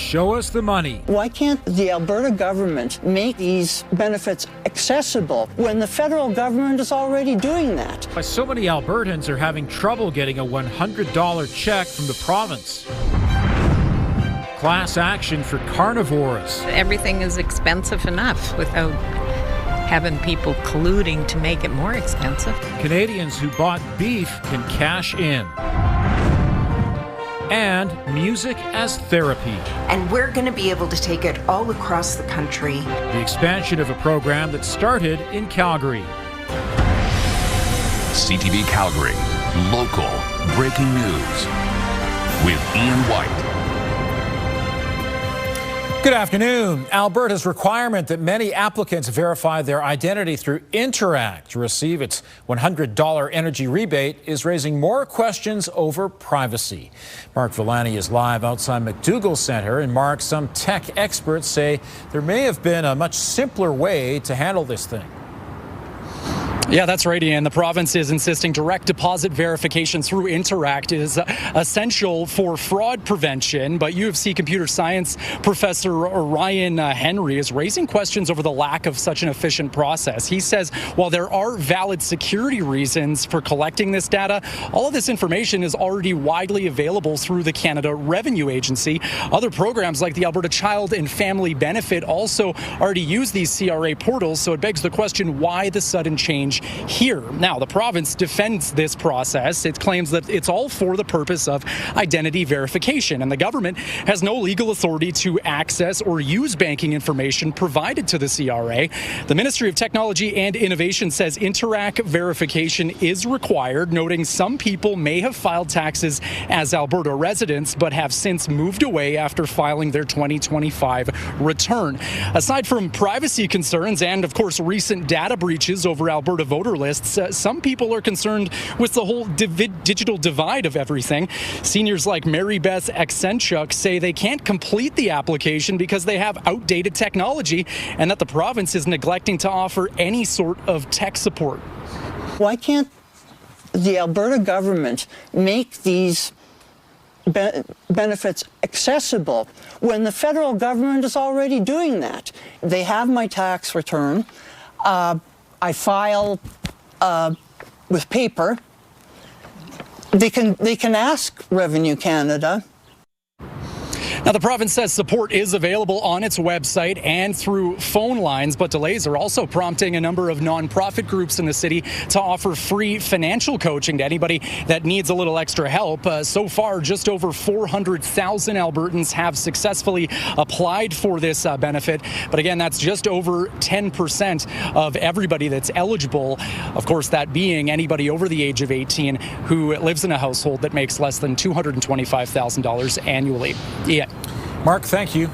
Show us the money. Why can't the Alberta government make these benefits accessible when the federal government is already doing that? Why so many Albertans are having trouble getting a $100 check from the province. Class action for carnivores. Everything is expensive enough without having people colluding to make it more expensive. Canadians who bought beef can cash in. And music as therapy. And we're going to be able to take it all across the country. The expansion of a program that started in Calgary. CTV Calgary, local breaking news with Ian White. Good afternoon. Alberta's requirement that many applicants verify their identity through Interact to receive its $100 energy rebate is raising more questions over privacy. Mark Villani is live outside McDougall Centre. And Mark, some tech experts say there may have been a much simpler way to handle this thing. Yeah, that's right, Ian. The province is insisting direct deposit verification through Interact is essential for fraud prevention. But U of C computer science professor Ryan Henry is raising questions over the lack of such an efficient process. He says while there are valid security reasons for collecting this data, all of this information is already widely available through the Canada Revenue Agency. Other programs like the Alberta Child and Family Benefit also already use these CRA portals, so it begs the question, why the sudden change here? Now, the province defends this process. It claims that it's all for the purpose of identity verification, and the government has no legal authority to access or use banking information provided to the CRA. The Ministry of Technology and Innovation says Interact verification is required, noting some people may have filed taxes as Alberta residents but have since moved away after filing their 2025 return. Aside from privacy concerns and, of course, recent data breaches over Alberta voter lists, some people are concerned with the whole digital divide of everything. Seniors like Mary Beth Aksenchuk say they can't complete the application because they have outdated technology and that the province is neglecting to offer any sort of tech support. Why can't the Alberta government make these benefits accessible when the federal government is already doing that? They have my tax return. I file with paper. They can ask Revenue Canada. Now, the province says support is available on its website and through phone lines, but delays are also prompting a number of nonprofit groups in the city to offer free financial coaching to anybody that needs a little extra help. So far, just over 400,000 Albertans have successfully applied for this benefit. But again, that's just over 10% of everybody that's eligible. Of course, that being anybody over the age of 18 who lives in a household that makes less than $225,000 annually. Yeah. Mark, thank you.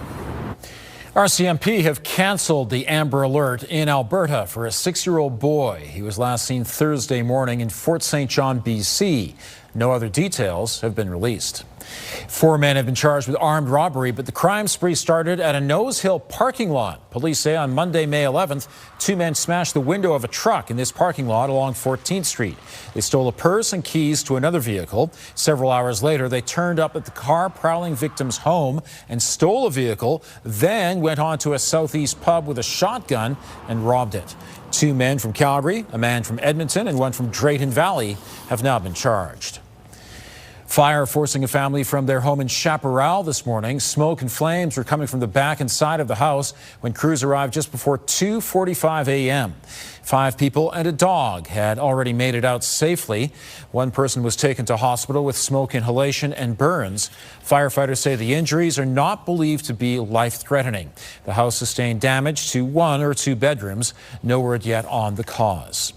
RCMP have canceled the Amber Alert in Alberta for a 6-year-old boy. He was last seen Thursday morning in Fort St. John, BC. No other details have been released. 4 men have been charged with armed robbery, but the crime spree started at a Nose Hill parking lot. Police say on Monday, May 11th, 2 men smashed the window of a truck in this parking lot along 14th Street. They stole a purse and keys to another vehicle. Several hours later, they turned up at the car-prowling victim's home and stole a vehicle, then went on to a southeast pub with a shotgun and robbed it. 2 men from Calgary, a man from Edmonton, and one from Drayton Valley have now been charged. Fire forcing a family from their home in Chaparral this morning. Smoke and flames were coming from the back and side of the house when crews arrived just before 2:45 a.m. 5 people and a dog had already made it out safely. 1 person was taken to hospital with smoke inhalation and burns. Firefighters say the injuries are not believed to be life-threatening. The house sustained damage to 1 or 2 bedrooms. No word yet on the cause.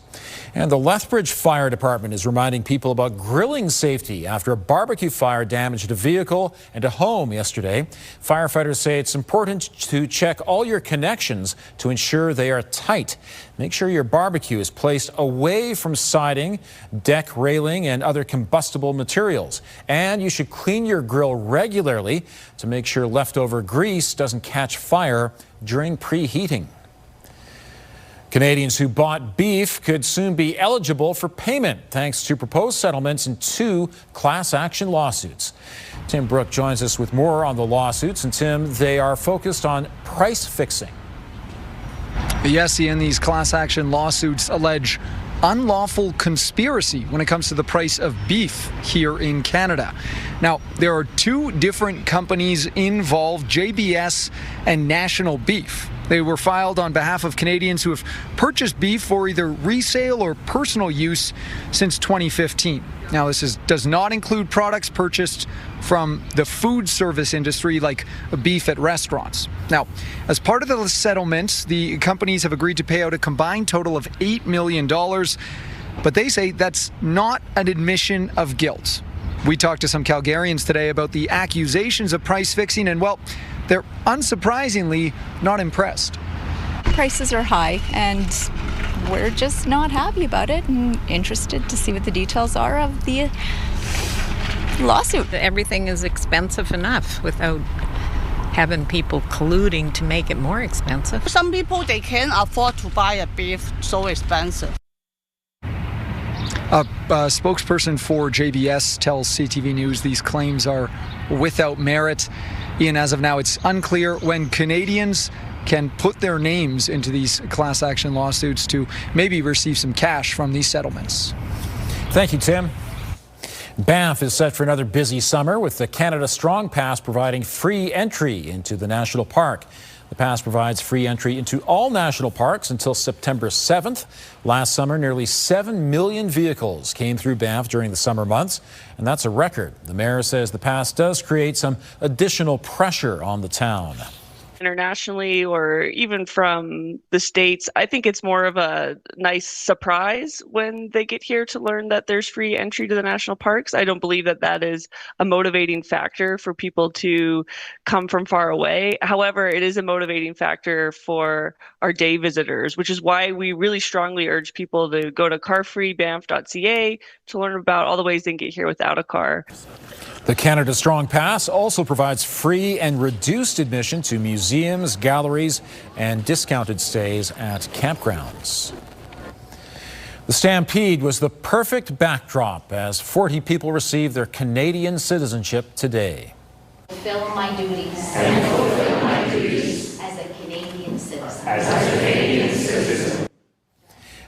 And the Lethbridge Fire Department is reminding people about grilling safety after a barbecue fire damaged a vehicle and a home yesterday. Firefighters say it's important to check all your connections to ensure they are tight. Make sure your barbecue is placed away from siding, deck railing, and other combustible materials. And you should clean your grill regularly to make sure leftover grease doesn't catch fire during preheating. Canadians who bought beef could soon be eligible for payment thanks to proposed settlements in 2 class action lawsuits. Tim Brooke joins us with more on the lawsuits. And Tim, they are focused on price fixing. Yes, Ian, these class action lawsuits allege unlawful conspiracy when it comes to the price of beef here in Canada. Now, there are 2 different companies involved, JBS and National Beef. They were filed on behalf of Canadians who have purchased beef for either resale or personal use since 2015. Now, this does not include products purchased from the food service industry like beef at restaurants. Now, as part of the settlements, the companies have agreed to pay out a combined total of $8 million, but they say that's not an admission of guilt. We talked to some Calgarians today about the accusations of price fixing, and well, they're unsurprisingly not impressed. Prices are high, and we're just not happy about it and interested to see what the details are of the lawsuit. Everything is expensive enough without having people colluding to make it more expensive. Some people, they can't afford to buy a beef so expensive. A spokesperson for JBS tells CTV News these claims are without merit. Ian, as of now, it's unclear when Canadians can put their names into these class action lawsuits to maybe receive some cash from these settlements. Thank you, Tim. Banff is set for another busy summer with the Canada Strong Pass providing free entry into the national park. The pass provides free entry into all national parks until September 7th. Last summer, nearly 7 million vehicles came through Banff during the summer months, and that's a record. The mayor says the pass does create some additional pressure on the town. Internationally or even from the States, I think it's more of a nice surprise when they get here to learn that there's free entry to the national parks. I don't believe that that is a motivating factor for people to come from far away. However, it is a motivating factor for our day visitors, which is why we really strongly urge people to go to carfreebanff.ca to learn about all the ways they can get here without a car. The Canada Strong Pass also provides free and reduced admission to museums, galleries, and discounted stays at campgrounds. The stampede was the perfect backdrop as 40 people received their Canadian citizenship today. Fulfill my duties. And fulfill my duties as a Canadian citizen.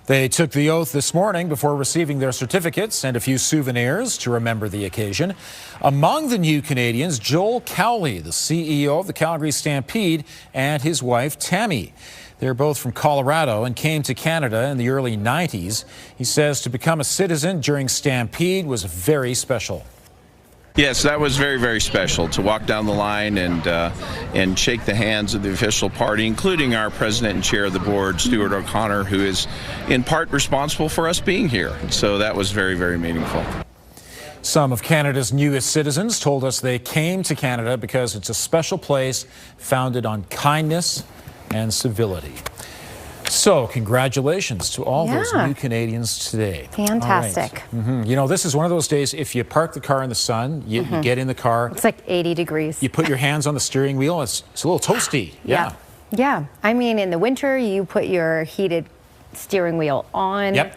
They took the oath this morning before receiving their certificates and a few souvenirs to remember the occasion. Among the new Canadians, Joel Cowley, the CEO of the Calgary Stampede, and his wife, Tammy. They're both from Colorado and came to Canada in the early 90s. He says to become a citizen during Stampede was very special. Yes, that was very, very special to walk down the line and shake the hands of the official party, including our president and chair of the board, Stuart O'Connor, who is in part responsible for us being here. So that was very, very meaningful. Some of Canada's newest citizens told us they came to Canada because it's a special place founded on kindness and civility. So, congratulations to all those new Canadians today. Fantastic. Right. You know, this is one of those days, if you park the car in the sun, you get in the car. It's like 80 degrees. You put your hands on the steering wheel, it's a little toasty. Yeah. I mean, in the winter, you put your heated steering wheel on. Yep.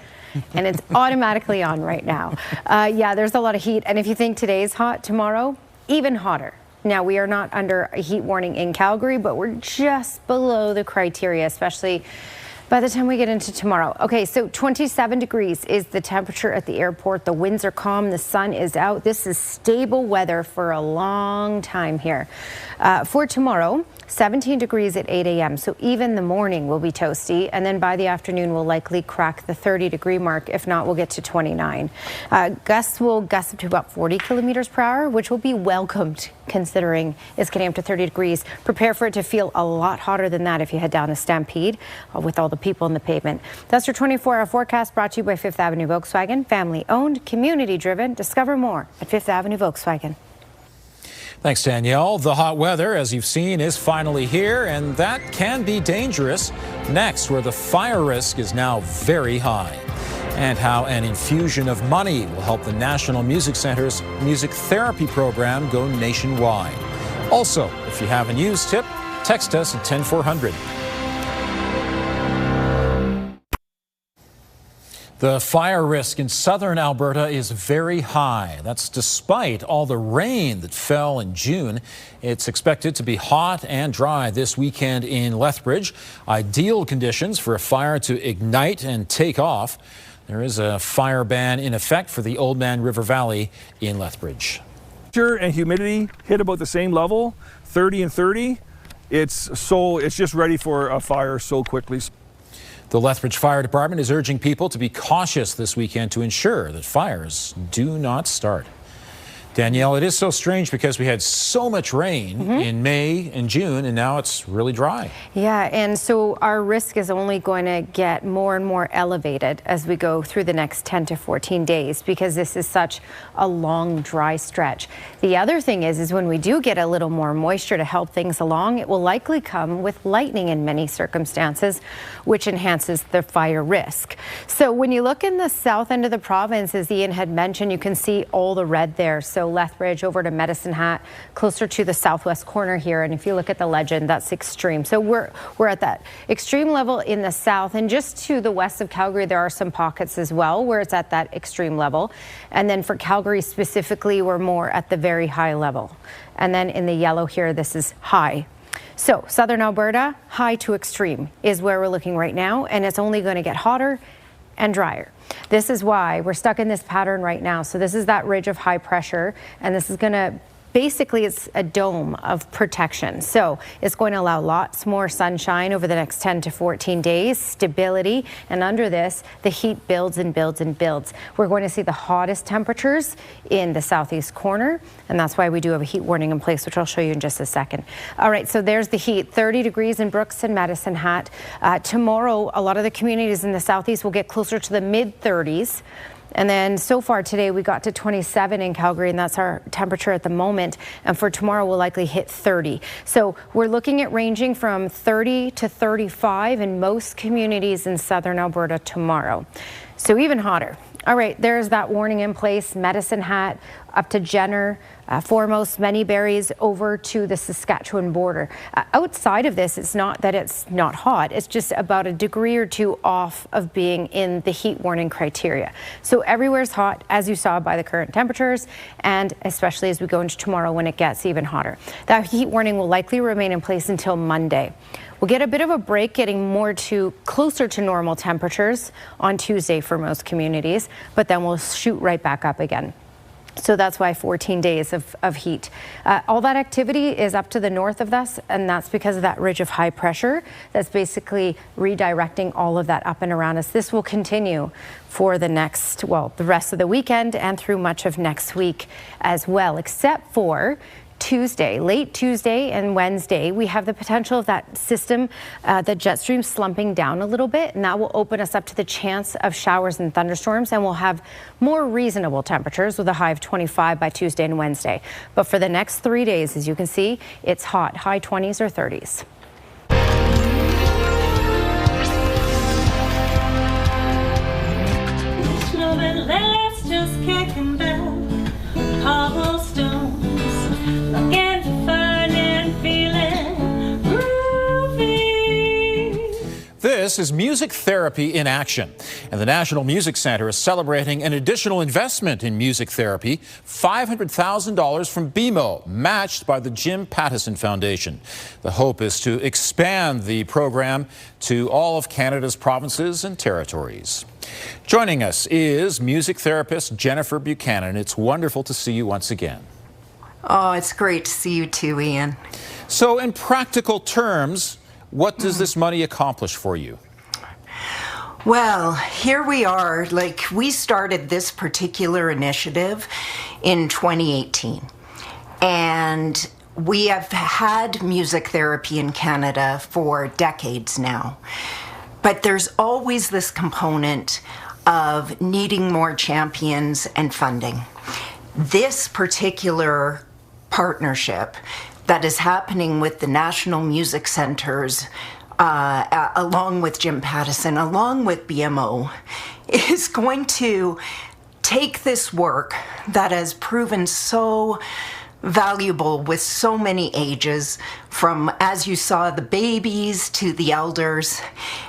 And it's automatically on right now. There's a lot of heat. And if you think today's hot, tomorrow, even hotter. Now, we are not under a heat warning in Calgary, but we're just below the criteria, especially by the time we get into tomorrow. Okay, so 27 degrees is the temperature at the airport. The winds are calm. The sun is out. This is stable weather for a long time here. For tomorrow, 17 degrees at 8 a.m. So even the morning will be toasty. And then by the afternoon, we'll likely crack the 30-degree mark. If not, we'll get to 29. Gusts will gust up to about 40 kilometers per hour, which will be welcomed considering it's getting up to 30 degrees. Prepare for it to feel a lot hotter than that if you head down the Stampede with all the people in the pavement. That's your 24-hour forecast brought to you by Fifth Avenue Volkswagen. Family-owned, community-driven. Discover more at Fifth Avenue Volkswagen. Thanks, Danielle. The hot weather, as you've seen, is finally here, and that can be dangerous. Next, where the fire risk is now very high, and how an infusion of money will help the National Music Centre's music therapy program go nationwide. Also, if you have a news tip, text us at 10400. The fire risk in southern Alberta is very high. That's despite all the rain that fell in June. It's expected to be hot and dry this weekend in Lethbridge. Ideal conditions for a fire to ignite and take off. There is a fire ban in effect for the Oldman River Valley in Lethbridge. Temperature and humidity hit about the same level, 30 and 30. It's just ready for a fire so quickly. The Lethbridge Fire Department is urging people to be cautious this weekend to ensure that fires do not start. Danielle, it is so strange because we had so much rain in May and June, and now it's really dry. Yeah, and so our risk is only going to get more and more elevated as we go through the next 10 to 14 days because this is such a long, dry stretch. The other thing is when we do get a little more moisture to help things along, it will likely come with lightning in many circumstances, which enhances the fire risk. So when you look in the south end of the province, as Ian had mentioned, you can see all the red there. So Lethbridge over to Medicine Hat, closer to the southwest corner here. And if you look at the legend, that's extreme. So we're at that extreme level in the south, and just to the west of Calgary, there are some pockets as well where it's at that extreme level. And then for Calgary specifically, we're more at the very high level. And then in the yellow here, this is high. So southern Alberta, high to extreme is where we're looking right now, and it's only going to get hotter and drier. This is why we're stuck in this pattern right now. So this is that ridge of high pressure, and this is going to basically, it's a dome of protection. So it's going to allow lots more sunshine over the next 10 to 14 days, stability, and under this, the heat builds and builds and builds. We're going to see the hottest temperatures in the southeast corner, and that's why we do have a heat warning in place, which I'll show you in just a second. All right, so there's the heat, 30 degrees in Brooks and Medicine Hat. Tomorrow, a lot of the communities in the southeast will get closer to the mid-30s. And then so far today, we got to 27 in Calgary, and that's our temperature at the moment. And for tomorrow, we'll likely hit 30. So we're looking at ranging from 30 to 35 in most communities in southern Alberta tomorrow. So even hotter. All right, there's that warning in place. Medicine Hat up to Jenner, foremost many berries over to the Saskatchewan border. Outside of this, it's not that it's not hot. It's just about a degree or two off of being in the heat warning criteria. So everywhere's hot, as you saw by the current temperatures, and especially as we go into tomorrow when it gets even hotter. That heat warning will likely remain in place until Monday. We'll get a bit of a break, getting more to closer to normal temperatures on Tuesday for most communities, but then we'll shoot right back up again. So that's why 14 days of heat. All that activity is up to the north of us, and that's because of that ridge of high pressure that's basically redirecting all of that up and around us. This will continue for the next, well, the rest of the weekend and through much of next week as well, except for Tuesday, late Tuesday and Wednesday, we have the potential of that system, the jet stream slumping down a little bit, and that will open us up to the chance of showers and thunderstorms, and we'll have more reasonable temperatures with a high of 25 by Tuesday and Wednesday. But for the next 3 days, as you can see, it's hot, high 20s or 30s. Let's just kick 'em down, cobblestones. Again, fun and feeling groovy. This is music therapy in action, and the National Music Centre is celebrating an additional investment in music therapy, $500,000 from BMO, matched by the Jim Pattison Foundation. The hope is to expand the program to all of Canada's provinces and territories. Joining us is music therapist Jennifer Buchanan. It's wonderful to see you once again. Oh, it's great to see you too, Ian. So in practical terms, what does this money accomplish for you? Well, here we are. Like, we started this particular initiative in 2018. And we have had music therapy in Canada for decades now. But there's always this component of needing more champions and funding. This particular partnership that is happening with the National Music Centres, along with Jim Pattison, along with BMO, is going to take this work that has proven so valuable with so many ages, from, as you saw, the babies to the elders.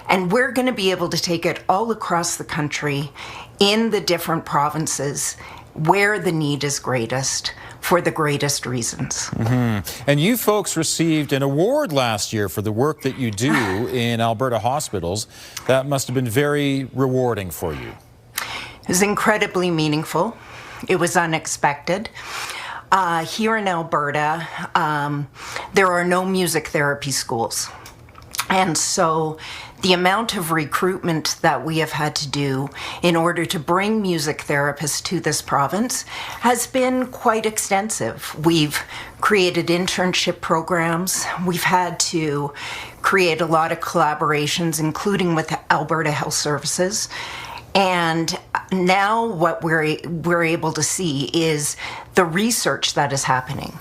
And we're going to be able to take it all across the country in the different provinces where the need is greatest for the greatest reasons. And you folks received an award last year for the work that you do in Alberta hospitals. That must have been very rewarding for you. It was incredibly meaningful. It was unexpected. Here in Alberta, there are no music therapy schools. And so the amount of recruitment that we have had to do in order to bring music therapists to this province has been quite extensive. We've created internship programs. We've had to create a lot of collaborations, including with Alberta Health Services. And now what we're able to see is the research that is happening.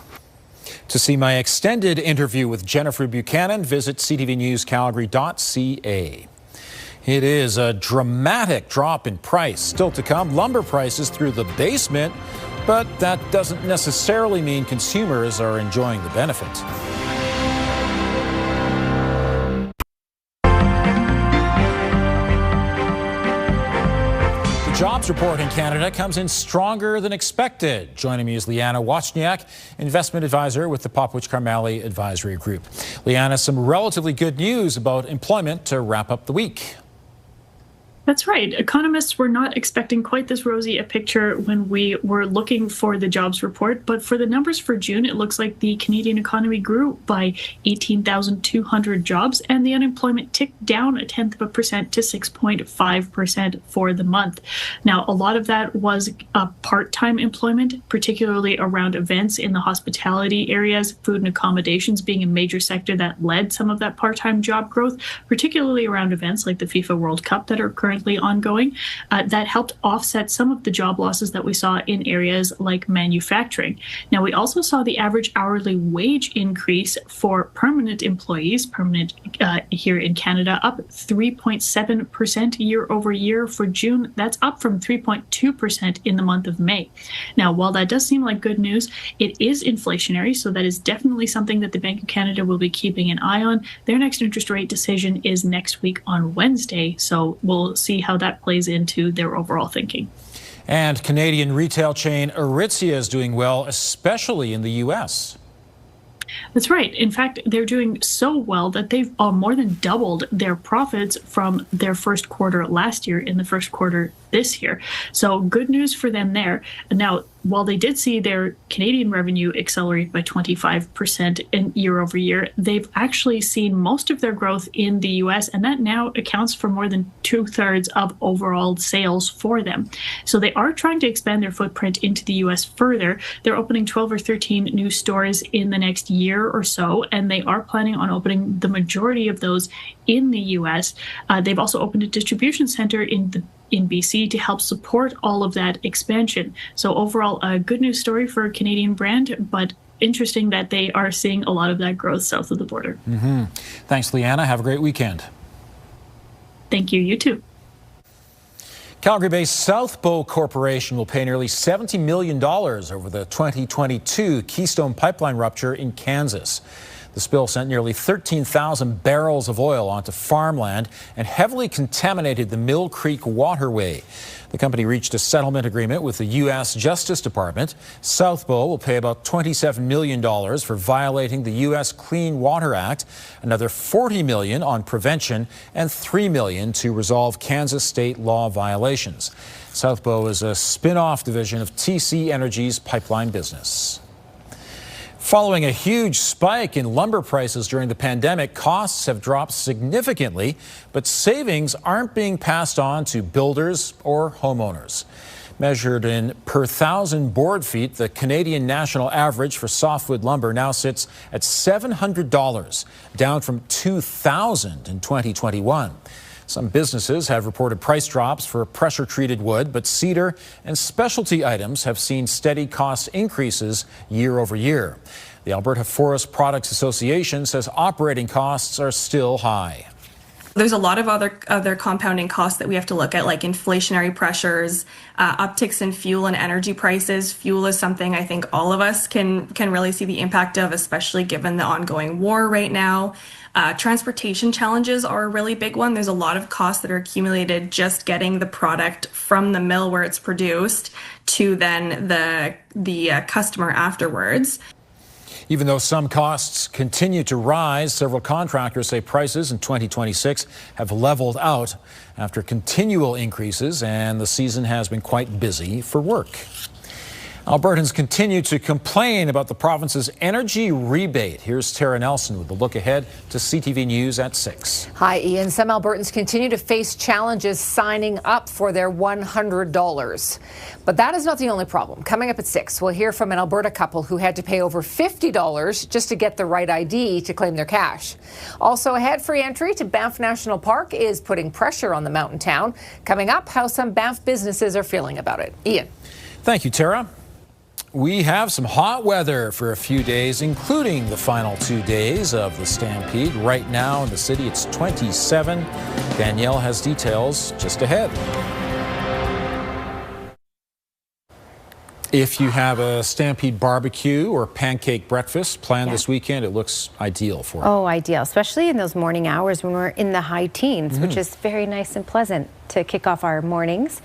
To see my extended interview with Jennifer Buchanan, visit ctvnewscalgary.ca. It is a dramatic drop in price. Still to come, lumber prices through the basement, but that doesn't necessarily mean consumers are enjoying the benefit. Jobs report in Canada comes in stronger than expected. Joining me is Liana Wozniak, investment advisor with the Popwich-Karmali Advisory Group. Liana, some relatively good news about employment to wrap up the week. That's right. Economists were not expecting quite this rosy a picture when we were looking for the jobs report. But for the numbers for June, it looks like the Canadian economy grew by 18,200 jobs, and the unemployment ticked down 0.1% to 6.5% for the month. Now, a lot of that was part-time employment, particularly around events in the hospitality areas, food and accommodations being a major sector that led some of that part-time job growth, particularly around events like the FIFA World Cup that are currently ongoing. That helped offset some of the job losses that we saw in areas like manufacturing. Now, we also saw the average hourly wage increase for permanent employees, here in Canada, up 3.7% year over year for June. That's up from 3.2% in the month of May. Now, while that does seem like good news, it is inflationary, so that is definitely something that the Bank of Canada will be keeping an eye on. Their next interest rate decision is next week on Wednesday, so we'll see how that plays into their overall thinking. And Canadian retail chain Aritzia is doing well, especially in the U.S. That's right. In fact, they're doing so well that they've more than doubled their profits from their first quarter last year in the first quarter this year. So good news for them there. Now, while they did see their Canadian revenue accelerate by 25% in year over year, they've actually seen most of their growth in the U.S., and that now accounts for more than 2/3 of overall sales for them. So they are trying to expand their footprint into the U.S. further. They're opening 12 or 13 new stores in the next year or so, and they are planning on opening the majority of those in the U.S. They've also opened a distribution center in BC to help support all of that expansion. So overall, a good news story for a Canadian brand, but interesting that they are seeing a lot of that growth south of the border. Thanks, Liana. Have a great weekend. Thank you. You too. Calgary-based South Bow Corporation will pay nearly $70 million over the 2022 Keystone Pipeline rupture in Kansas. The spill sent nearly 13,000 barrels of oil onto farmland and heavily contaminated the Mill Creek waterway. The company reached a settlement agreement with the U.S. Justice Department. South Bow will pay about $27 million for violating the U.S. Clean Water Act, another $40 million on prevention, and $3 million to resolve Kansas state law violations. South Bow is a spin-off division of TC Energy's pipeline business. Following a huge spike in lumber prices during the pandemic, costs have dropped significantly, but savings aren't being passed on to builders or homeowners. Measured in per thousand board feet, the Canadian national average for softwood lumber now sits at $700, down from $2,000 in 2021. Some businesses have reported price drops for pressure-treated wood, but cedar and specialty items have seen steady cost increases year over year. The Alberta Forest Products Association says operating costs are still high. There's a lot of other compounding costs that we have to look at, like inflationary pressures, upticks in fuel and energy prices. Fuel is something I think all of us can really see the impact of, especially given the ongoing war right now. Transportation challenges are a really big one. There's a lot of costs that are accumulated just getting the product from the mill where it's produced to then the customer afterwards. Even though some costs continue to rise, several contractors say prices in 2026 have leveled out after continual increases, and the season has been quite busy for work. Albertans continue to complain about the province's energy rebate. Here's Tara Nelson with a look ahead to CTV News at 6. Hi, Ian. Some Albertans continue to face challenges signing up for their $100. But that is not the only problem. Coming up at 6, we'll hear from an Alberta couple who had to pay over $50 just to get the right ID to claim their cash. Also ahead, free entry to Banff National Park is putting pressure on the mountain town. Coming up, how some Banff businesses are feeling about it. Ian. Thank you, Tara. We have some hot weather for a few days, including the final 2 days of the Stampede. Right now in the city, it's 27. Danielle has details just ahead. If you have a Stampede barbecue or pancake breakfast planned this weekend, it looks ideal for it. Oh, ideal, especially in those morning hours when we're in the high teens, which is very nice and pleasant to kick off our mornings.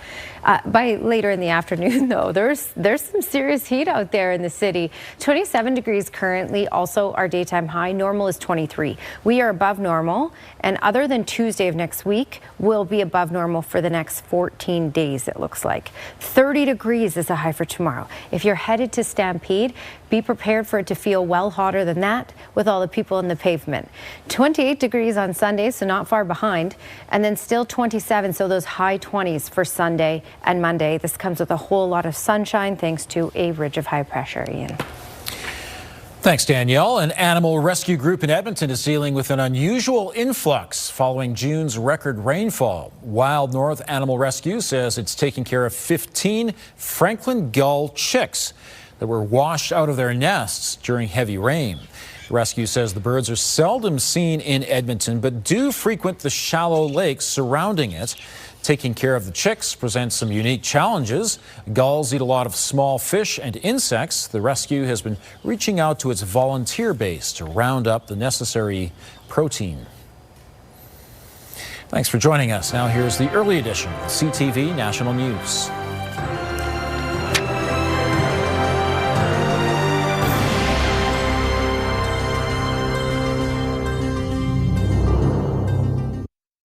By later in the afternoon, though, there's some serious heat out there in the city. 27 degrees currently, also our daytime high. Normal is 23. We are above normal, and other than Tuesday of next week, we'll be above normal for the next 14 days, it looks like. 30 degrees is a high for tomorrow. If you're headed to Stampede, be prepared for it to feel well hotter than that with all the people in the pavement. 28 degrees on Sunday, so not far behind, and then still 27, so those high 20s for Sunday and Monday. This comes with a whole lot of sunshine thanks to a ridge of high pressure, Ian. Thanks, Danielle. An animal rescue group in Edmonton is dealing with an unusual influx following June's record rainfall. Wild North Animal Rescue says it's taking care of 15 Franklin gull chicks that were washed out of their nests during heavy rain. The rescue says the birds are seldom seen in Edmonton, but do frequent the shallow lakes surrounding it. Taking care of the chicks presents some unique challenges. Gulls eat a lot of small fish and insects. The rescue has been reaching out to its volunteer base to round up the necessary protein. Thanks for joining us. Now here's the early edition of CTV National News.